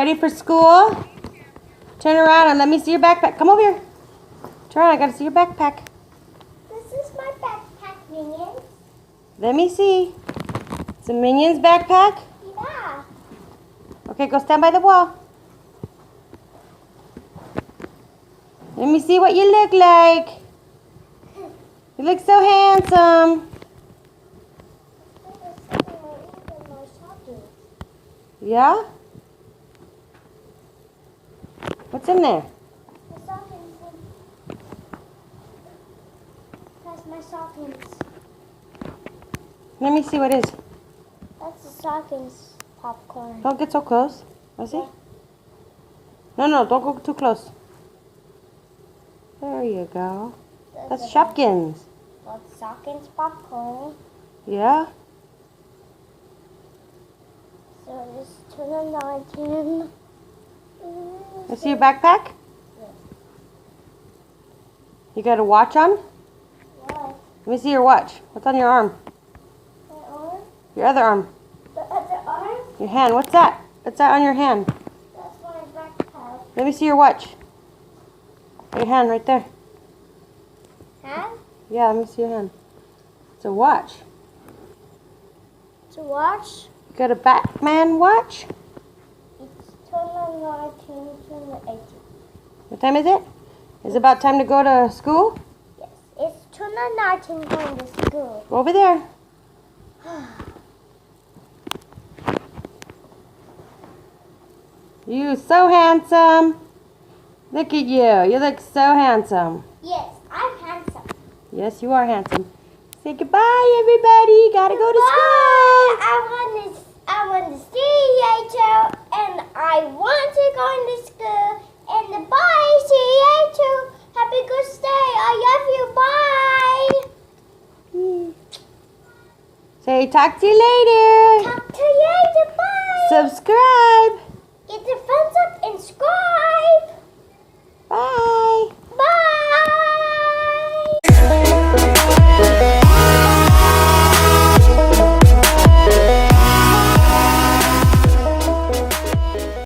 ready for school? Turn around and let me see your backpack. Come over here. Turn around, I gotta see your backpack. This is my backpack, Minion. Let me see. It's a Minion's backpack? Yeah. Okay, go stand by the wall. Let me see what you look like. You look so handsome. Yeah? What's in there? The stockings. That's my stockings. Let me see what it is. That's the stockings popcorn. Don't get so close. I see. Yeah. No, don't go too close. There you go. That's the Shopkins. That's stockings popcorn. Yeah? So it's 2019. I see your backpack? Yeah. You got a watch on? What? Let me see your watch. What's on your arm? My arm? Your other arm. The other arm? Your hand. What's that? What's that on your hand? That's my backpack. Let me see your watch. Your hand right there. Hand? Yeah, let me see your hand. It's a watch. To watch? You got a Batman watch? It's 2019, 2018. What time is it? Is it about time to go to school? Yes, it's 2019 going to school. Go over there. You so handsome. Look at you. You look so handsome. Yes, I'm handsome. Yes, you are handsome. Say goodbye, everybody. Gotta go to school. I want to see you too, and I want to go into school. And bye, see you too. Happy good day. I love you. Bye. Say talk to you later. Talk to you later. Bye. Subscribe. Get the thumbs up and subscribe. Bye.